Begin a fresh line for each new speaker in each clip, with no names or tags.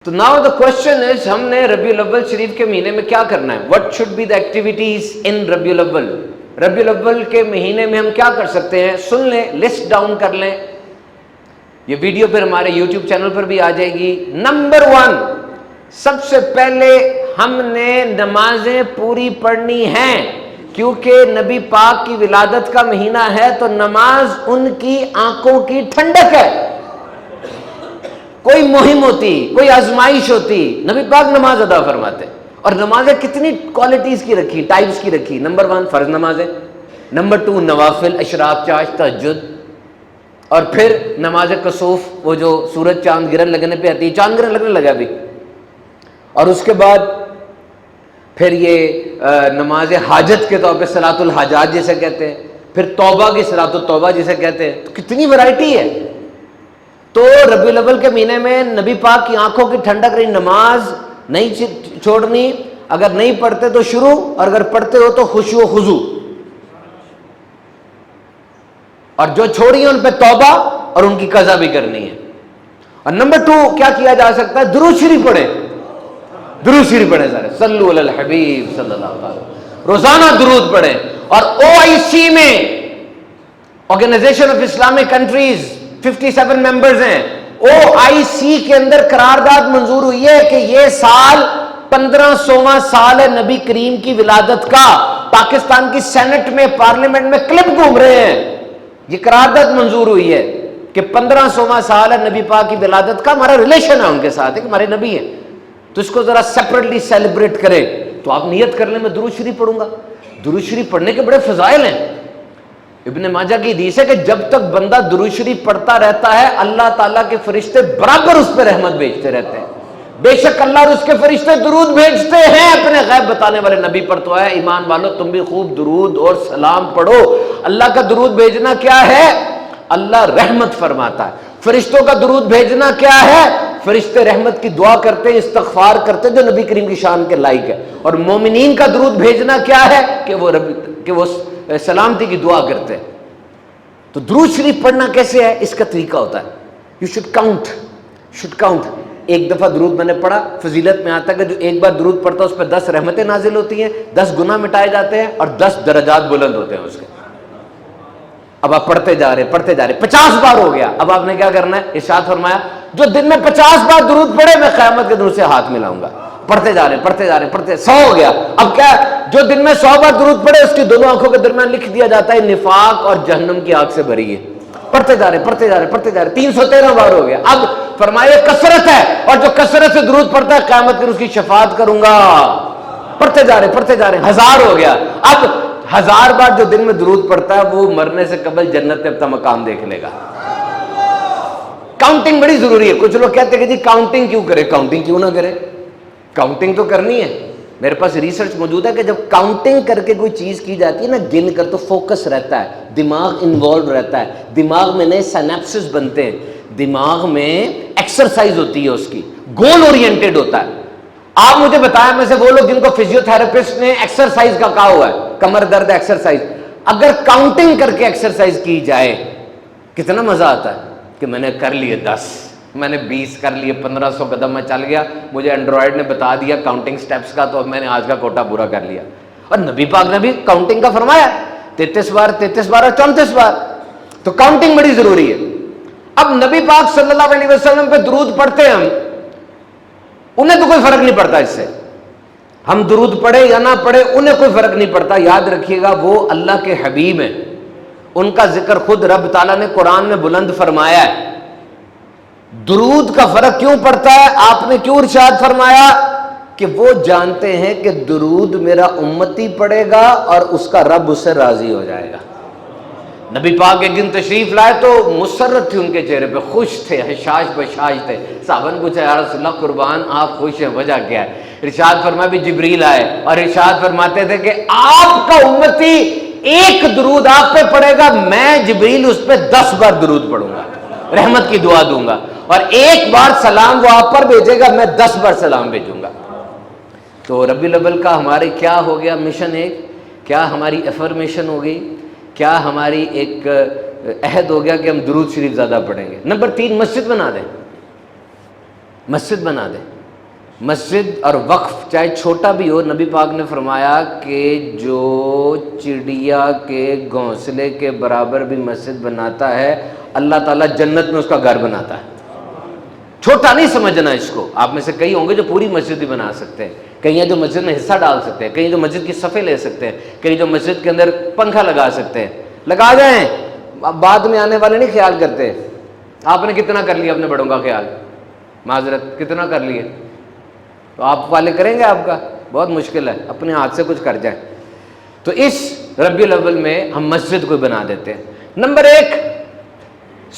تو now the question is ہم نے ربیع الاول شریف کے مہینے میں کیا کرنا ہے؟ What should be the activities in Rabi ul-Awwal? Rabi الاول کے مہینے میں ہم کیا کر سکتے ہیں؟ سن لیں، لسٹ ڈاؤن کر لیں، یہ ویڈیو پھر ہمارے یوٹیوب چینل پر بھی آ جائے گی۔ نمبر 1، سب سے پہلے ہم نے نمازیں پوری پڑھنی ہیں، کیونکہ نبی پاک کی ولادت کا مہینہ ہے تو نماز ان کی آنکھوں کی ٹھنڈک ہے۔ کوئی مہم ہوتی، کوئی آزمائش ہوتی، نبی پاک نماز ادا فرماتے۔ اور نمازیں کتنی کوالٹیز کی رکھی، ٹائپس کی رکھی۔ نمبر 1 فرض نمازیں، نمبر 2 نوافل، اشراق، چاش، تہجد، اور پھر نماز کسوف، وہ جو سورج چاند گرہن لگنے پہ آتی ہے، چاند گرہن لگنے لگا ابھی، اور اس کے بعد پھر یہ نماز حاجت کے طور پہ صلاۃ الحاجات جسے کہتے ہیں، پھر توبہ کی صلاۃ التوبہ جسے کہتے ہیں۔ تو کتنی ورائٹی ہے۔ تو ربیع الاول کے مہینے میں نبی پاک کی آنکھوں کی ٹھنڈک رہی، نماز نہیں چھوڑنی، اگر نہیں پڑھتے تو شروع، اور اگر پڑھتے ہو تو خشوع و خضوع، اور جو چھوڑی ہیں ان پہ توبہ اور ان کی قضا بھی کرنی ہے۔ اور نمبر 2 کیا کیا جا سکتا ہے؟ درود شریف پڑھیں، درود شریف پڑھیں، سارے صلو علی الحبیب صلی اللہ علیہ وسلم، روزانہ درود پڑھیں۔ اور OIC میں، organization of Islamic countries, 57 members ہیں، OIC کے اندر قرارداد منظور ہوئی ہے کہ یہ سال 1500واں سال ہے نبی کریم کی ولادت کا۔ پاکستان کی سینٹ میں، پارلیمنٹ میں کلپ گھوم رہے ہیں، یہ قرارداد منظور ہوئی ہے کہ 1500واں سال ہے نبی پاک کی ولادت کا۔ ہمارا ریلیشن ہے ان کے ساتھ، کہ ہمارے نبی ہیں، تو اس کو ذرا سیپریٹلی سیلیبریٹ کریں۔ تو آپ نیت کر لیں میں درود شریف پڑھوں گا۔ درود شریف پڑھنے کے بڑے فضائل ہیں۔ ابن ماجہ کی حدیث ہے کہ جب تک بندہ درود شریف پڑھتا رہتا ہے، اللہ تعالیٰ کے فرشتے برابر اس پہ رحمت بھیجتے رہتے ہیں۔ بے شک اللہ اور اس کے فرشتے درود بھیجتے ہیں اپنے غیب بتانے والے نبی پر۔ تو ہے ایمان والو، تم بھی خوب درود اور سلام پڑھو۔ اللہ کا درود بھیجنا کیا ہے؟ اللہ رحمت فرماتا ہے۔ فرشتوں کا درود بھیجنا کیا ہے؟ فرشتے رحمت کی دعا کرتے ہیں، استغفار کرتے ہیں، جو نبی کریم کی شان کے لائق ہے۔ اور مومنین کا درود بھیجنا کیا ہے؟ کہ وہ سلامتی کی دعا کرتے ہیں۔ تو درود شریف پڑھنا کیسے ہے؟ اس کا طریقہ ہوتا ہے، یو شوڈ کاؤنٹ۔ ایک دفعہ درود میں نے پڑھا، فضیلت میں آتا ہے کہ جو ایک بار درود پڑھتا ہے اس پہ 10 رحمتیں نازل ہوتی ہیں، 10 گناہ مٹائے جاتے ہیں، اور 10 درجات بلند ہوتے ہیں اس کے۔ اب آپ پڑھتے جا رہے 50 بار ہو گیا۔ اب آپ نے کیا کرنا ہے؟ ارشاد فرمایا جو دن میں 50 بار درود پڑھے میں قیامت کے دن سے ہاتھ ملاؤں گا۔ پڑھتے جا رہے 100 ہو گیا۔ اب کیا؟ جو دن میں 100 بار درود پڑھے اس کی دونوں آنکھوں کے درمیان لکھ دیا جاتا ہے نفاق اور جہنم کی آگ سے بھری ہے۔ پڑھتے جا رہے 313 بار ہو گیا۔ اب فرمایا کثرت ہے، اور جو کثرت سے درود پڑھتا ہے قیامت کے دن اس کی شفاعت کروں گا۔ پڑھتے جا رہے 1000 ہو گیا۔ اب 1000 بار جو دن میں درود پڑھتا ہے وہ مرنے سے قبل جنت میں اپنا مقام دیکھ لے گا۔ کاؤنٹنگ بڑی ضروری ہے۔ کچھ لوگ کہتے ہیں کہ جی کاؤنٹنگ کیوں کرے؟ کاؤنٹنگ کیوں نہ کرے؟ کاؤنٹنگ تو کرنی ہے۔ میرے پاس ریسرچ موجود ہے کہ جب کاؤنٹنگ کر کے کوئی چیز کی جاتی ہے نا، گن کر، تو فوکس رہتا ہے، دماغ انوالو رہتا ہے، دماغ میں نئے سینپسز بنتے ہیں، دماغ میں ایکسرسائز ہوتی ہے، اس کی گول اورینٹڈ ہوتا ہے۔ آپ مجھے بتایا میں سے وہ لوگ جن کو فزیو تھراپسٹ نے ایکسرسائز کا کہا ہوا ہے، کمر درد ایکسرسائز، اگر کاؤنٹنگ کر کے ایکسرسائز کی جائے کتنا مزہ آتا ہے کہ میں نے کر لیے 10، میں نے 20 کر لیے، 1500 قدم میں چل گیا، مجھے اینڈرائڈ نے بتا دیا کاؤنٹنگ سٹیپس کا، تو میں نے آج کا کوٹا پورا کر لیا۔ اور نبی پاک نے بھی کاؤنٹنگ کا فرمایا 33 بار اور 34 بار۔ تو کاؤنٹنگ بڑی ضروری ہے۔ اب نبی پاک صلی اللہ علیہ وسلم پہ درود پڑھتے ہیں ہم، انہیں تو کوئی فرق نہیں پڑتا اس سے، ہم درود پڑھے یا نہ پڑھے انہیں کوئی فرق نہیں پڑتا۔ یاد رکھیے گا وہ اللہ کے حبیب ہیں، ان کا ذکر خود رب تعالیٰ نے قرآن میں بلند فرمایا ہے۔ درود کا فرق کیوں پڑتا ہے؟ آپ نے کیوں ارشاد فرمایا کہ وہ جانتے ہیں کہ درود میرا امتی پڑھے گا اور اس کا رب اس سے راضی ہو جائے گا۔ نبی پاک ایک دن تشریف لائے تو مسرت تھی ان کے چہرے پہ، خوش تھے، حشاش بشاش تھے۔ صحابہ نے پوچھا یا رسول اللہ قربان آپ خوش ہیں، وجہ کیا ہے؟ ارشاد فرمایا بھی جبریل آئے اور ارشاد فرماتے تھے کہ آپ کا امتی ایک درود آپ پہ پڑھے گا، میں جبریل اس پہ 10 بار درود پڑھوں گا، رحمت کی دعا دوں گا، اور ایک بار سلام وہ آپ پر بھیجے گا، میں 10 بار سلام بھیجوں گا۔ تو ربیع الاول کا ہمارے کیا ہو گیا مشن؟ ایک کیا ہماری افرمیشن ہو گئی، کیا ہماری ایک عہد ہو گیا کہ ہم درود شریف زیادہ پڑھیں گے۔ نمبر 3 مسجد بنا دیں۔ مسجد بنا دے. مسجد اور وقف چاہے چھوٹا بھی ہو، نبی پاک نے فرمایا کہ جو چڑیا کے گھونسلے کے برابر بھی مسجد بناتا ہے اللہ تعالیٰ جنت میں اس کا گھر بناتا ہے. چھوٹا نہیں سمجھنا اس کو. آپ میں سے کئی ہوں گے جو پوری مسجد بھی بنا سکتے ہیں، کئی ہیں جو مسجد میں حصہ ڈال سکتے ہیں، کئی جو مسجد کی صفیں لے سکتے ہیں، کئی جو مسجد کے اندر پنکھا لگا سکتے ہیں. لگا جائیں، بعد میں آنے والے نہیں خیال کرتے. آپ نے کتنا کر لیا اپنے بڑوں کا خیال؟ معذرت کتنا کر لیے؟ تو آپ والے کریں گے؟ آپ کا بہت مشکل ہے. اپنے ہاتھ سے کچھ کر جائیں. تو اس ربیع الاول میں ہم مسجد کو بنا دیتے ہیں. نمبر 1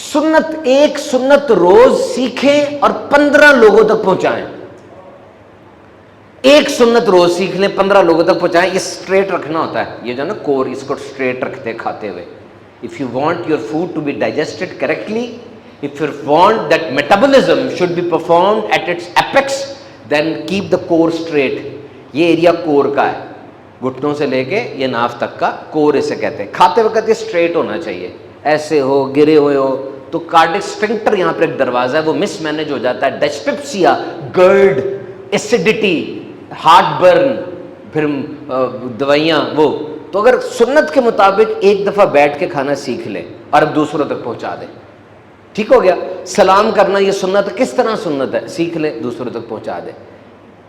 سنت، ایک سنت روز سیکھیں اور 15 لوگوں تک پہنچائیں. ایک سنت روز سیکھ لیں، 15 لوگوں تک پہنچائیں. یہ اسٹریٹ رکھنا ہوتا ہے، یہ جو نا کور، اس کو اسٹریٹ رکھتے کھاتے ہوئے. If you want your food to be digested correctly, if you want that metabolism should be performed at its apex, then keep the core straight. یہ ایریا کور کا ہے، گھٹنوں سے لے کے یہ ناف تک کا کور اسے کہتے ہیں. کھاتے وقت یہ اسٹریٹ ہونا چاہیے. ایسے ہو، گرے ہوئے ہو تو کارڈک اسفنکٹر یہاں پر ایک دروازہ ہے، وہ مس مینج ہو جاتا ہے. ڈسپپسیا، گرڈ، ایسیڈیٹی، ہارٹ برن، پھر دوائیاں وہ. تو اگر سنت کے مطابق ایک دفعہ بیٹھ کے کھانا سیکھ لے اور اب دوسروں تک پہنچا دے، ٹھیک ہو گیا. سلام کرنا یہ سنت ہے، کس طرح سنت ہے سیکھ لے، دوسروں تک پہنچا دے.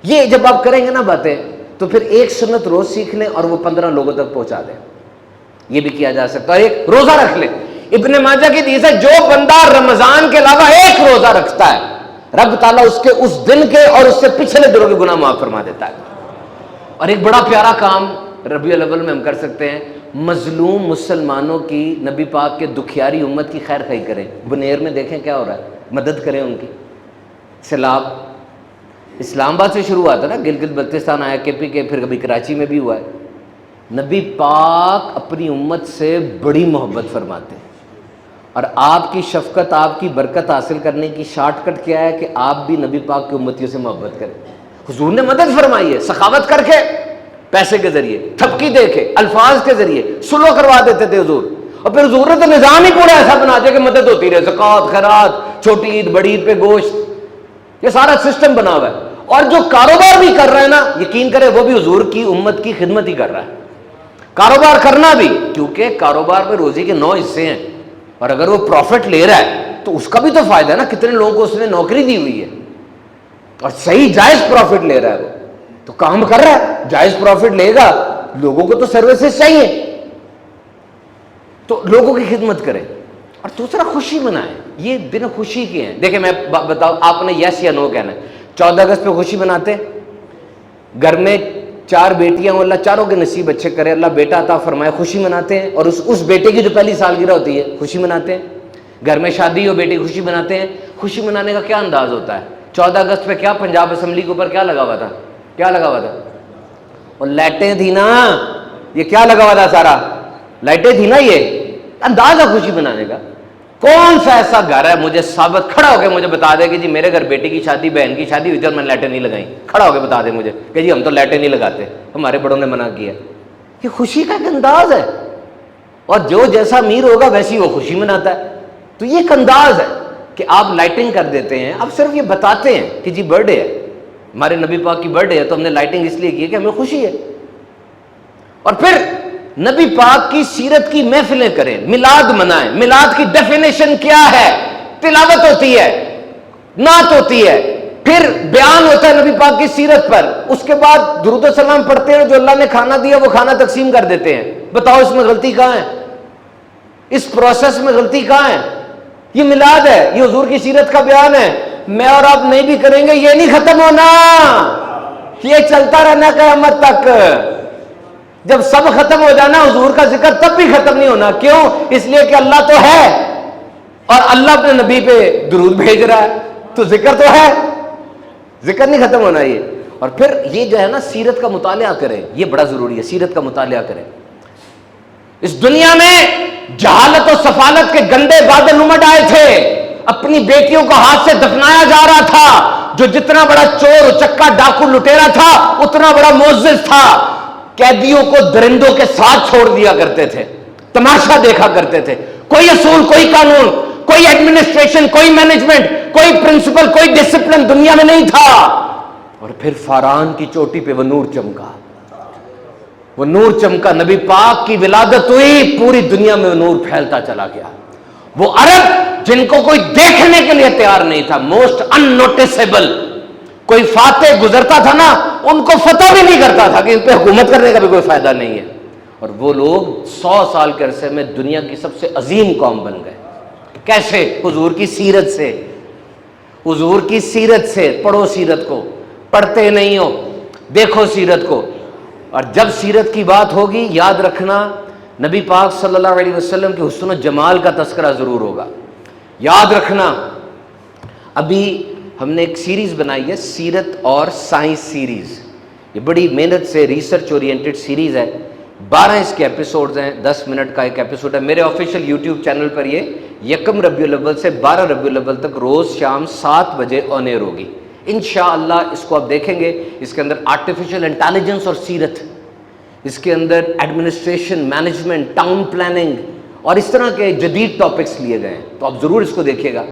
یہ جب آپ کریں گے نا باتیں تو پھر ایک سنت روز سیکھ لیں اور وہ 15 لوگوں تک پہنچا دیں. یہ بھی کیا جا سکتا ہے. ایک روزہ رکھ لیں. ابن ماجہ کی حدیث ہے جو بندہ رمضان کے علاوہ ایک روزہ رکھتا ہے رب تعالیٰ اس کے اس دن کے اور اس سے پچھلے دنوں کے گناہ معاف فرما دیتا ہے. اور ایک بڑا پیارا کام ربیع الاول میں ہم کر سکتے ہیں، مظلوم مسلمانوں کی، نبی پاک کے دکھیاری امت کی خیر خواہی کریں. بنیر میں دیکھیں کیا ہو رہا ہے، مدد کریں ان کی. سیلاب اسلام آباد سے شروع ہوا تھا نا، گلگت بلتستان آیا، کے پی کے، پھر کبھی کراچی میں بھی ہوا ہے. نبی پاک اپنی امت سے بڑی محبت فرماتے ہیں، اور آپ کی شفقت، آپ کی برکت حاصل کرنے کی شارٹ کٹ کیا ہے کہ آپ بھی نبی پاک کی امتیوں سے محبت کریں. حضور نے مدد فرمائی ہے، سخاوت کر کے، پیسے کے ذریعے، تھپکی دے کے، الفاظ کے ذریعے سلو کروا دیتے تھے حضور. اور پھر حضور نے تو نظام ہی پورا ایسا بنا دیا کہ مدد ہوتی رہے، زکوٰۃ، خیرات، چھوٹی عید، بڑی عید پہ گوشت، یہ سارا سسٹم بنا ہوا ہے. اور جو کاروبار بھی کر رہا ہے نا، یقین کرے وہ بھی حضور کی امت کی خدمت ہی کر رہا ہے. کاروبار کرنا بھی، کیونکہ کاروبار میں روزی کے 9 حصے ہیں، اور اگر وہ پروفٹ لے رہا ہے تو اس کا بھی تو فائدہ ہے نا. کتنے لوگوں کو اس نے نوکری دی ہوئی ہے اور صحیح جائز پروفٹ لے رہا ہے، وہ تو کام کر رہا ہے. جائز پروفٹ لے گا، لوگوں کو تو سروسز چاہیے، تو لوگوں کی خدمت کریں. اور دوسرا خوشی منائیں. یہ دن خوشی کے ہیں. دیکھیں میں بتاؤ، آپ نے یس یا نو کہنا ہے. 14 اگست پہ خوشی مناتے ہیں، گھر میں 4 بیٹیاں، اللہ چاروں کے نصیب اچھے کرے، اللہ بیٹا عطا فرمائے، خوشی مناتے ہیں. اور اس بیٹے کی جو پہلی سالگرہ ہوتی ہے خوشی مناتے ہیں. گھر میں شادی ہو، بیٹی خوشی مناتے ہیں. خوشی منانے کا کیا انداز ہوتا ہے؟ 14 اگست پہ کیا پنجاب اسمبلی کے اوپر کیا لگا ہوا تھا؟ کیا لگا ہوا تھا؟ اور لائٹیں تھی نا، یہ کیا لگا ہوا تھا؟ سارا لائٹیں تھی نا. یہ انداز ہے خوشی منانے کا. کون سا ایسا گھر ہے مجھے ثابت کھڑا ہو کے مجھے بتا دے کہ جی میرے گھر بیٹی کی شادی، بہن کی شادی ہوئی تھی اور میں لائٹیں نہیں لگائیں؟ کھڑا ہو کے بتا دے مجھے کہ جی ہم تو لائٹیں نہیں لگاتے، ہمارے بڑوں نے منع کیا. یہ خوشی کا ایک انداز ہے، اور جو جیسا امیر ہوگا ویسی وہ خوشی مناتا ہے. تو یہ ایک انداز ہے کہ آپ لائٹنگ کر دیتے ہیں. آپ صرف یہ بتاتے ہیں کہ جی برتھ ڈے ہے، ہمارے نبی پاک کی برتھ ڈے ہے، تو ہم نے لائٹنگ اس لیے کی ہے کہ ہمیں خوشی ہے. اور پھر نبی پاک کی سیرت کی محفلیں کریں، میلاد منائیں. میلاد کی ڈیفینیشن کیا ہے؟ تلاوت ہوتی ہے، نعت ہوتی ہے، پھر بیان ہوتا ہے نبی پاک کی سیرت پر. اس کے بعد درود و سلام پڑھتے ہیں، جو اللہ نے کھانا دیا وہ کھانا تقسیم کر دیتے ہیں. بتاؤ اس میں غلطی کہاں ہے؟ اس پروسیس میں غلطی کہاں ہے؟ یہ میلاد ہے، یہ حضور کی سیرت کا بیان ہے. میں اور آپ نہیں بھی کریں گے، یہ نہیں ختم ہونا، یہ چلتا رہنا قیامت تک. جب سب ختم ہو جانا حضور کا ذکر تب بھی ختم نہیں ہونا. کیوں؟ اس لیے کہ اللہ تو ہے اور اللہ اپنے نبی پہ درود بھیج رہا ہے، تو ذکر تو ہے، ذکر نہیں ختم ہونا. یہ اور پھر یہ جو ہے نا سیرت کا مطالعہ کریں، یہ بڑا ضروری ہے. سیرت کا مطالعہ کریں. اس دنیا میں جہالت و سفالت کے گندے بادل امڈ آئے تھے، اپنی بیٹیوں کو ہاتھ سے دفنایا جا رہا تھا. جو جتنا بڑا چور، چکا، ڈاکو، لٹیرا تھا اتنا بڑا معزز تھا. قیدیوں کو درندوں کے ساتھ چھوڑ دیا کرتے تھے، تماشا دیکھا کرتے تھے. کوئی اصول، کوئی قانون، کوئی ایڈمنسٹریشن، کوئی مینجمنٹ، کوئی پرنسپل، کوئی ڈسپلن دنیا میں نہیں تھا. اور پھر فاران کی چوٹی پہ وہ نور چمکا، وہ نور چمکا، نبی پاک کی ولادت ہوئی، پوری دنیا میں وہ نور پھیلتا چلا گیا. وہ عرب جن کو کوئی دیکھنے کے لیے تیار نہیں تھا، موسٹ ان نوٹسیبل، کوئی فاتح گزرتا تھا نا، ان کو فتح بھی نہیں کرتا تھا کہ ان پہ حکومت کرنے کا بھی کوئی فائدہ نہیں ہے. اور وہ لوگ 100 سال کے عرصے میں دنیا کی سب سے عظیم قوم بن گئے. کیسے؟ حضور کی سیرت سے. حضور کی سیرت سے. پڑھو سیرت کو، پڑھتے نہیں ہو، دیکھو سیرت کو. اور جب سیرت کی بات ہوگی یاد رکھنا نبی پاک صلی اللہ علیہ وسلم کے حسن و جمال کا تذکرہ ضرور ہوگا. یاد رکھنا ابھی ہم نے ایک سیریز بنائی ہے، سیرت اور سائنس سیریز. یہ بڑی محنت سے ریسرچ اورینٹڈ سیریز ہے. 12 اس کے ایپیسوڈز ہیں، 10 منٹ کا ایک ایپیسوڈ ہے. میرے آفیشیل یوٹیوب چینل پر یہ 1 ربیع الاول سے 12 ربیع الاول تک روز شام 7 بجے آن ایئر ہوگی. انشاءاللہ اس کو آپ دیکھیں گے. اس کے اندر آرٹیفیشل انٹیلیجنس اور سیرت، اس کے اندر ایڈمنسٹریشن، مینجمنٹ، ٹاؤن پلاننگ اور اس طرح کے جدید ٹاپکس لیے گئے ہیں. تو آپ ضرور اس کو دیکھیے گا.